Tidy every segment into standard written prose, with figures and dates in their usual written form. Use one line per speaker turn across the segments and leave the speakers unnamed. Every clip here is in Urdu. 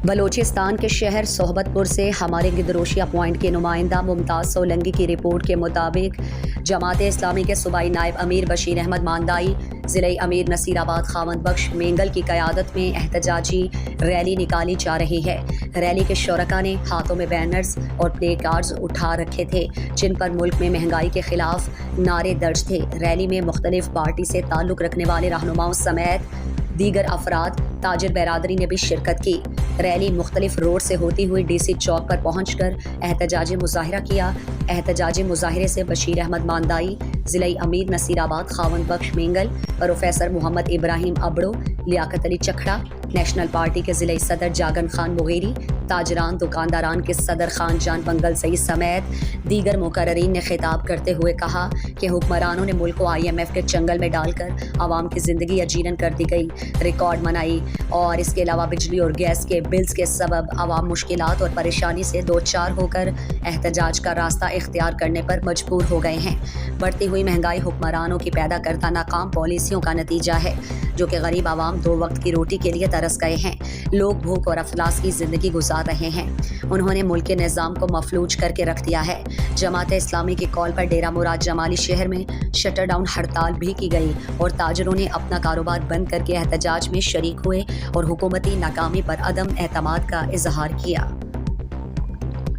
بلوچستان کے شہر صحبت پور سے ہمارے گدروشیا پوائنٹ کے نمائندہ ممتاز سولنگی کی رپورٹ کے مطابق جماعت اسلامی کے صوبائی نائب امیر بشیر احمد ماندائی، ضلعی امیر نصیر آباد خاوند بخش مینگل کی قیادت میں احتجاجی ریلی نکالی جا رہی ہے۔ ریلی کے شرکاء نے ہاتھوں میں بینرز اور پلے کارڈز اٹھا رکھے تھے جن پر ملک میں مہنگائی کے خلاف نعرے درج تھے۔ ریلی میں مختلف پارٹی سے تعلق رکھنے والے رہنماؤں سمیت دیگر افراد تاجر برادری نے بھی شرکت کی۔ ریلی مختلف روڈ سے ہوتی ہوئی ڈی سی چوک پر پہنچ کر احتجاجی مظاہرہ کیا۔ احتجاجی مظاہرے سے بشیر احمد ماندائی، ضلعی امیر نصیر آباد خاوند بخش مینگل، پروفیسر محمد ابراہیم ابڑو، لیاقت علی چکھڑا، نیشنل پارٹی کے ضلعی صدر جاگن خان مغیری، تاجران دکانداران کے صدر خان جان بنگل سعید سمیت دیگر مقررین نے خطاب کرتے ہوئے کہا کہ حکمرانوں نے ملک کو IMF کے چنگل میں ڈال کر عوام کی زندگی عجیرن کر دی گئی، ریکارڈ منائی، اور اس کے علاوہ بجلی اور گیس کے بلز کے سبب عوام مشکلات اور پریشانی سے دوچار ہو کر احتجاج کا راستہ اختیار کرنے پر مجبور ہو گئے ہیں۔ بڑھتی ہوئی مہنگائی حکمرانوں کی پیدا کردہ ناکام پالیسیوں کا نتیجہ ہے جو کہ غریب عوام 2 وقت کی روٹی کے لیے ترس گئے ہیں۔ لوگ بھوک اور افلاس کی زندگی گزار رہے ہیں۔ انہوں نے ملک کے نظام کو مفلوج کر کے رکھ دیا ہے۔ جماعت اسلامی کی کال پر ڈیرہ مراد جمالی شہر میں شٹر ڈاؤن ہڑتال بھی کی گئی اور تاجروں نے اپنا کاروبار بند کر کے احتجاج میں شریک ہوئے اور حکومتی ناکامی پر عدم اعتماد کا اظہار کیا۔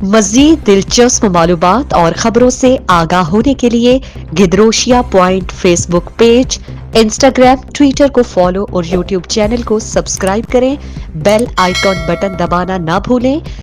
مزید دلچسپ معلومات اور خبروں سے آگاہ ہونے کے لیے Gedrosia point Facebook page, Instagram, Twitter کو فالو اور یوٹیوب چینل کو سبسکرائب کریں۔ بیل آئیکن بٹن دبانا نہ بھولیں۔